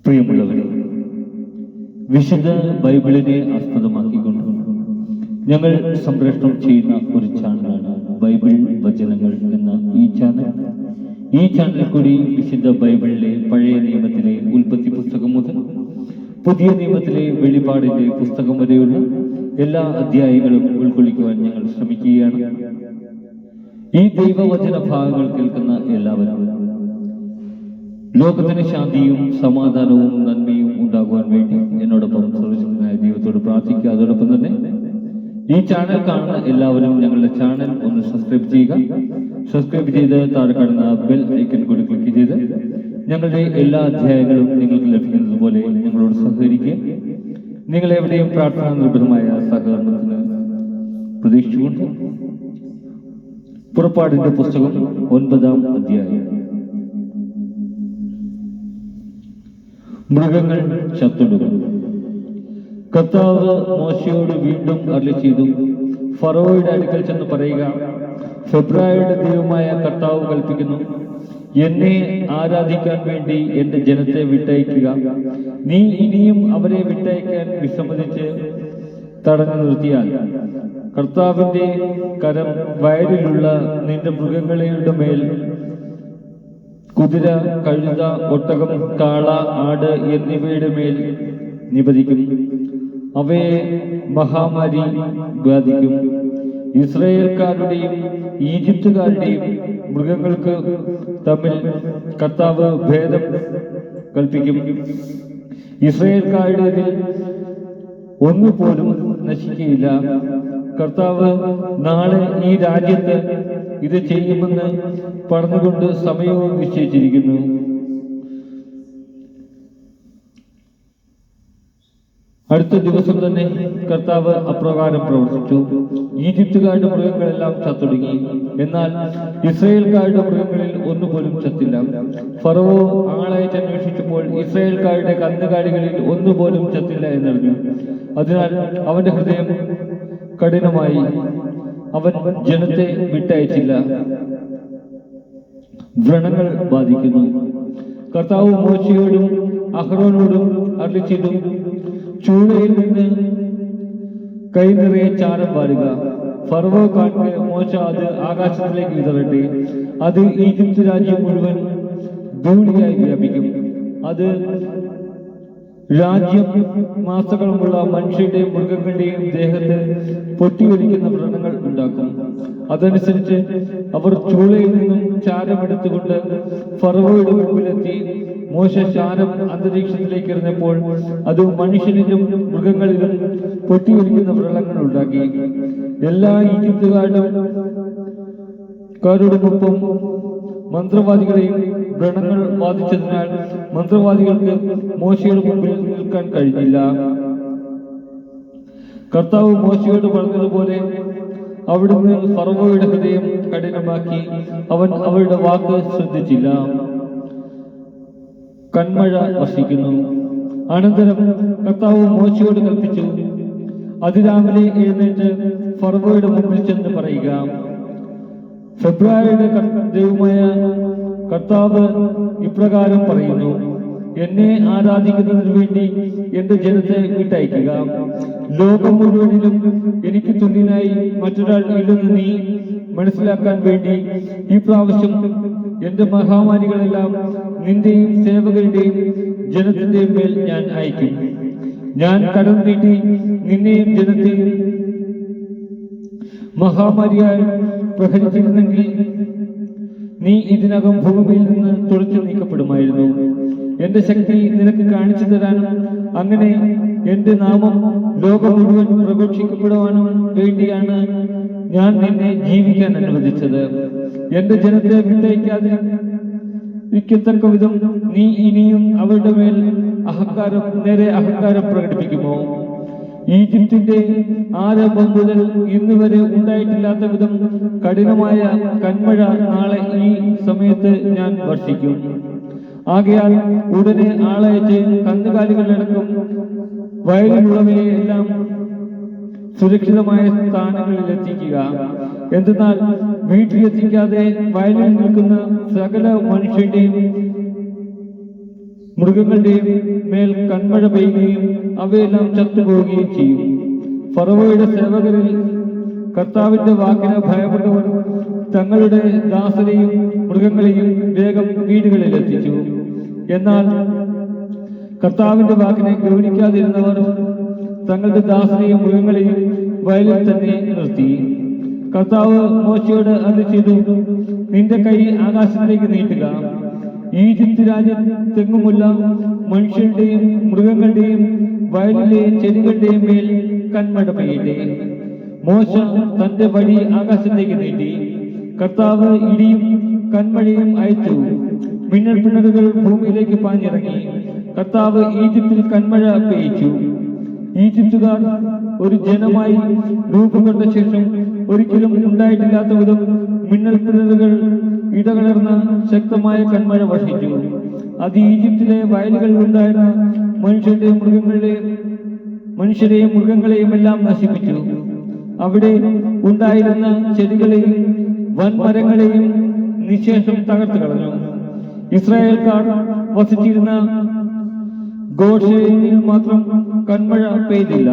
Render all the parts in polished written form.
പ്രിയമുള്ളവരെ, വിശുദ്ധ ബൈബിളിനെ ആസ്പദമാക്കിക്കൊണ്ട് ഞങ്ങൾ സംപ്രേഷണം ചെയ്യുന്ന ഒരു ചാനലാണ് ബൈബിൾ വചനങ്ങൾ എന്ന ഈ ചാനൽ. ഈ ചാനലിൽ കൂടി വിശുദ്ധ ബൈബിളിലെ പഴയ നിയമത്തിലെ ഉൽപ്പത്തി പുസ്തകം മുതൽ പുതിയ നിയമത്തിലെ വെളിപാടിന്റെ പുസ്തകം വരെയുള്ള എല്ലാ അധ്യായങ്ങളും ഉൾക്കൊള്ളിക്കുവാൻ ഞങ്ങൾ ശ്രമിക്കുകയാണ്. ഈ ദൈവവചന ഭാഗങ്ങൾ കേൾക്കുന്ന എല്ലാവരും ലോകത്തിന് ശാന്തിയും സമാധാനവും നന്മയും ഉണ്ടാകുവാൻ വേണ്ടി എന്നോടൊപ്പം സർവശക്തനായ ദൈവത്തോട് പ്രാർത്ഥിക്കുക. അതോടൊപ്പം തന്നെ ഈ ചാനൽ കാണുന്ന എല്ലാവരും ഞങ്ങളുടെ ചാനൽ ഒന്ന് സബ്സ്ക്രൈബ് ചെയ്യുക. സബ്സ്ക്രൈബ് ചെയ്ത് താഴെ കാണുന്ന ബെൽ ഐക്കൺ കൂടി ക്ലിക്ക് ചെയ്ത് ഞങ്ങളുടെ എല്ലാ അധ്യായങ്ങളും നിങ്ങൾക്ക് ലഭിക്കുന്നത് പോലെ ഞങ്ങളോട് സഹകരിക്കുക. നിങ്ങൾ എവിടെയും പ്രാർത്ഥനാ നിർഭരമായ സഹകരണത്തിന് പ്രതീക്ഷിച്ചുകൊണ്ട് പുറപ്പാടിന്റെ പുസ്തകം 9-ാം അധ്യായം. മൃഗങ്ങൾ ചത്തൊടുക്കും. കർത്താവ് മോശയോട് വീണ്ടും അരുളിച്ചെയ്തു, ഫറവോയുടെ അടുക്കൽ ചെന്ന് പറയുക, ഫെബ്രുവരിയുടെ ദൈവമായ കർത്താവ് കൽപ്പിക്കുന്നു, എന്നെ ആരാധിക്കാൻ വേണ്ടി എന്റെ ജനത്തെ വിട്ടയക്കുക. നീ ഇനിയും അവരെ വിട്ടയക്കാൻ വിസമ്മതിച്ച് തടഞ്ഞു നിർത്തിയാൽ കർത്താവിന്റെ കരം വയലിലുള്ള നിന്റെ മൃഗങ്ങളുടെ മേൽ, കുതിര, കഴുത, ഒട്ടകം, കാള, ആട് എന്നിവയുടെ മേൽ നിപതിക്കും. അവയെ മഹാമാരി ബാധിക്കും. ഇസ്രായേൽക്കാരുടെയും ഈജിപ്തുകാരുടെയും മൃഗങ്ങൾക്ക് തമ്മിൽ കർത്താവ് ഭേദം കൽപ്പിക്കും. ഇസ്രായേൽക്കാരുടേതിൽ ഒന്നുപോലും നശിക്കുകയില്ല. കർത്താവ് നാളെ ഈ രാജ്യത്ത് ഇത് ചെയ്യുമെന്ന് പറഞ്ഞുകൊണ്ട് സമയവും നിശ്ചയിച്ചിരിക്കുന്നു. അടുത്ത ദിവസം തന്നെ കർത്താവ് അപ്രകാരം പ്രവർത്തിച്ചു. ഈജിപ്തുകാരുടെ മൃഗങ്ങളെല്ലാം ചത്തൊടുങ്ങി, എന്നാൽ ഇസ്രായേൽക്കാരുടെ മൃഗങ്ങളിൽ ഒന്നുപോലും ചത്തില്ല. ഫറവോ ആളയച്ച് അന്വേഷിച്ചപ്പോൾ ഇസ്രായേൽക്കാരുടെ കന്നുകാലികളിൽ ഒന്നുപോലും ചത്തില്ല എന്നറിഞ്ഞു. അതിനാൽ അവന്റെ ഹൃദയം കഠിനമായി. അവൻ ജനത്തെ വിട്ടയച്ചില്ല. വ്രണങ്ങൾ ബാധിക്കുന്നു. കർത്താവ് മോശയോടും അഹ്റോനോടും അരുളിച്ചെയ്തു, ചൂളയിൽ നിന്ന് കൈ നിറയെ ചാരം വാരുക. ഫറവോ കാട്ട് മോശ അത് ആകാശത്തിലേക്ക് വിതറട്ടെ. അത് ഈജിപ്ത് രാജ്യം മുഴുവൻ ധൂളിയായി വ്യാപിക്കും. അത് രാജ്യം മാസങ്ങളുമുള്ള മനുഷ്യരുടെയും മൃഗങ്ങളുടെയും ദേഹത്ത് പൊട്ടിയൊലിക്കുന്ന വ്രണങ്ങൾ ഉണ്ടാക്കും. അതനുസരിച്ച് അവർ ചൂളയിൽ നിന്നും ചാരമെടുത്തുകൊണ്ട് ഫറവോയുടെ മുമ്പിലെത്തി. മോശ ചാരം അന്തരീക്ഷത്തിലേക്ക് എറിഞ്ഞപ്പോൾ അത് മനുഷ്യരിലും മൃഗങ്ങളിലും പൊട്ടിയൊലിക്കുന്ന വ്രണങ്ങൾ ഉണ്ടാക്കി. എല്ലാ ഈജിപ്തുകാരോടൊപ്പം മന്ത്രവാദികളെയും വ്രണങ്ങൾ ബാധിച്ചതിനാൽ മന്ത്രവാദികൾക്ക് മോശയുടെ മുമ്പിൽ നിൽക്കാൻ കഴിഞ്ഞില്ല. കർത്താവ് മോശയോട് പറഞ്ഞതുപോലെ അവിടുന്ന് ഫറവോയുടെ ഹൃദയം കഠിനമാക്കി. അവൻ അവരുടെ വാക്ക് ശ്രദ്ധിച്ചില്ല. കന്മഴ വർഷിക്കുന്നു. അനന്തരം കർത്താവ് മോശയോട് കൽപ്പിച്ചു, അതിരാവിലെ എഴുന്നേറ്റ് ഫറവോയുടെ മുമ്പിൽ ചെന്ന് പറയുക, ഫെബ്രുവരിയുടെ ദൈവമായ കർത്താവ് ഇപ്രകാരം പറയുന്നു, എന്നെ ആരാധിക്കുന്നതിന് വേണ്ടി എന്റെ ജനത്തെ വിട്ടയക്കുക. ലോകം മുഴുവനിലും എനിക്ക് തുല്യനായി മറ്റൊരാൾ ഇല്ലെന്ന് നീ മനസ്സിലാക്കാൻ വേണ്ടി ഈ പ്രാവശ്യം എന്റെ മഹാമാരികളെല്ലാം നിന്റെയും സേവകരുടെയും ജനത്തിന്റെയും മേൽ ഞാൻ അയക്കും. ഞാൻ കരം നീട്ടി നിന്നെയും ജനത്തെയും മഹാമാരിയായി പ്രഹരിച്ചിരുന്നെങ്കിൽ നീ ഇതിനകം ഭൂമിയിൽ നിന്ന് തുടച്ചു നീക്കപ്പെടുമായിരുന്നു. എന്റെ ശക്തി നിനക്ക് കാണിച്ചു തരാനും അങ്ങനെ എന്റെ നാമം ലോകം മുഴുവൻ പ്രഘോഷിക്കപ്പെടുവാനും വേണ്ടിയാണ് ഞാൻ നിന്നെ ജീവിക്കാൻ അനുവദിച്ചത്. എന്റെ ജനത്തെ വിട്ടയക്കാതിരിക്കത്തക്ക വിധം നീ ഇനിയും അവരുടെ മേൽ അഹങ്കാരം പ്രകടിപ്പിക്കുമോ? ഈജിപ്തിന്റെ ആരംഭം മുതൽ ഇന്ന് വരെ ഉണ്ടായിട്ടില്ലാത്ത വിധം കഠിനമായ കന്മഴ നാളെ ഈ സമയത്ത് ഞാൻ വർഷിക്കും. ആകയാൽ ഉടനെ ആളയച്ച് കന്നുകാലികളടക്കം വയലിലുള്ളവയെ എല്ലാം സുരക്ഷിതമായ സ്ഥാനങ്ങളിൽ എത്തിക്കുക. എന്തെന്നാൽ വീട്ടിലെത്തിക്കാതെ വയലിൽ നിൽക്കുന്ന സകല മനുഷ്യരുടെയും മൃഗങ്ങളുടെയും മേൽ കന്മഴ പെയ്യുകയും അവയെല്ലാം ചത്തുപോവുകയും ചെയ്യും. ഫറവോയുടെ സേവകരിൽ കർത്താവിന്റെ വാക്കിന് ഭയപ്പെട്ടവർ തങ്ങളുടെ ദാസരെയും മൃഗങ്ങളെയും വേഗം വീടുകളിൽ എത്തിച്ചു. എന്നാൽ കർത്താവിന്റെ വാക്കിനെ ഗൗനിക്കാതിരുന്നവർ തങ്ങളുടെ ദാസരെയും മൃഗങ്ങളെയും വയലിൽ തന്നെ നിർത്തി. കർത്താവ് മോശയോട് അരുളിച്ചെയ്തു, നിന്റെ കൈ ആകാശത്തിലേക്ക് നീട്ടുക. ഈജിപ്ത് രാജ്യത്തെങ്ങുമുള്ള മനുഷ്യരുടെയും മൃഗങ്ങളുടെയും വയലിലെ ചെടികളുടെയും മേൽ കന്മഴ പെയ്യട്ടെ. മോശ തന്റെ വടി ആകാശത്തേക്ക് നീട്ടി. കർത്താവ് ഇടിയും കന്മഴയും അയച്ചു. മിന്നൽ പിണറുകൾ ഭൂമിയിലേക്ക് പാഞ്ഞിറങ്ങി. കർത്താവ് ഈജിപ്തിൽ കന്മഴ പെയ്യിച്ചു. ഈജിപ്തുകാർ ഒരു ജനമായി രൂപം കൊണ്ട ശേഷം ഒരിക്കലും ഉണ്ടായിട്ടില്ലാത്ത വിധം മിന്നൽ പിണറുകൾ ഇടകലർന്ന ശക്തമായ കന്മഴ വർഷിച്ചു. അത് ഈജിപ്തിലെ വയലുകളിൽ ഉണ്ടായിരുന്ന മനുഷ്യരെയും മൃഗങ്ങളെയും എല്ലാം നശിപ്പിച്ചു. അവിടെ ഉണ്ടായിരുന്ന ചെടികളെയും വൻമരങ്ങളെയും നിശേഷം തകർത്തു കളഞ്ഞു. ഇസ്രായേൽക്കാർ വസിച്ചിരുന്ന ഗോഷേനിൽ മാത്രം കന്മഴ പെയ്തില്ല.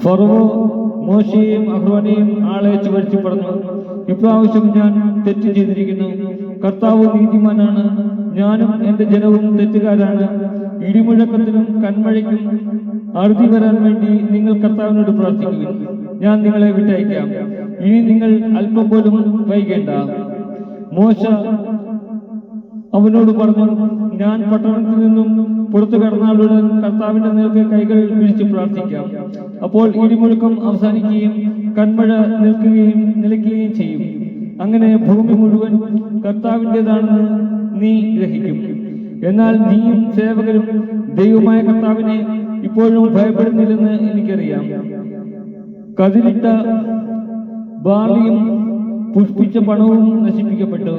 ഫറവോ മോശയെയും അഹ്റോനെയും ആളയച്ചു വരുത്തി പറഞ്ഞു, ഇപ്രാവശ്യം ഞാൻ തെറ്റ് ചെയ്തിരിക്കുന്നു. കർത്താവ് നീതിമാനാണ്, ഞാനും എന്റെ ജനവും തെറ്റുകാരാണ്. ഇടിമുഴക്കത്തിനും കന്മഴയ്ക്കും അറുതി വരാൻ വേണ്ടി നിങ്ങൾ കർത്താവിനോട് പ്രാർത്ഥിക്കുക. ഞാൻ നിങ്ങളെ വിട്ടയക്കാം. ഇനി നിങ്ങൾ അല്പം പോലും വൈകേണ്ട. മോശ അവനോട് പറഞ്ഞു, ഞാൻ പട്ടണത്തിൽ നിന്നും പുറത്തു കടന്നാലുടൻ കർത്താവിന്റെ നേർക്ക് കൈകൾ വിരിച്ച് പ്രാർത്ഥിക്കാം. അപ്പോൾ ഇടിമുഴക്കം അവസാനിക്കുകയും കന്മഴ നിലയ്ക്കുകയും ചെയ്യും. അങ്ങനെ ഭൂമി മുഴുവൻ കർത്താവിൻ്റെതാണെന്ന് നീ ഗ്രഹിക്കും. എന്നാൽ നീയും സേവകരും ദൈവമായ കർത്താവിനെ ഇപ്പോഴും ഭയപ്പെടുന്നില്ലെന്ന് എനിക്കറിയാം. കതിരിട്ട ബാർലിയും പുഷ്പിച്ച പണവും നശിപ്പിക്കപ്പെട്ടു,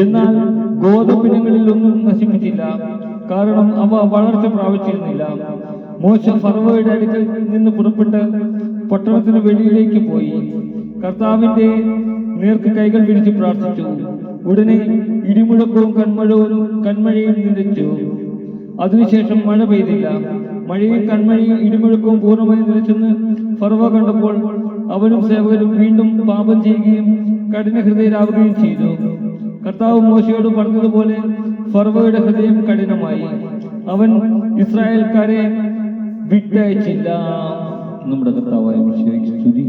എന്നാൽ ഗോതമ്പിനങ്ങളിൽ ഒന്നും നശിപ്പിച്ചില്ല, കാരണം അവ വളർച്ച പ്രാപിച്ചിരുന്നില്ല. മോശ ഫറവോയുടെ അടുക്കൽ നിന്ന് പുറപ്പെട്ട് പട്ടണത്തിന് വെളിയിലേക്ക് പോയി. കർത്താവിന്റെ നേർക്ക് കൈകൾ വിരിച്ച് പ്രാർത്ഥിച്ചു. ഉടനെ ഇടിമുഴക്കവും കന്മഴയും നിലച്ചു. അതിനുശേഷം മഴ പെയ്തില്ല. മഴയും കന്മഴയും ഇടിമുഴക്കവും പൂർണ്ണമായി നിലച്ചെന്ന് ഫറവോ കണ്ടപ്പോൾ അവനും സേവകരും വീണ്ടും പാപം ചെയ്യുകയും കഠിനഹൃദയരാവുകയും ചെയ്തു. കർത്താവ് മോശയോട് പറഞ്ഞതുപോലെ ഫറവോയുടെ ഹൃദയം കഠിനമായി. അവൻ ഇസ്രായേൽക്കാരെ വിട്ടയച്ചില്ല. നമ്മുടെ കർത്താവായ മോശയ്ക്ക് സ്തുതി.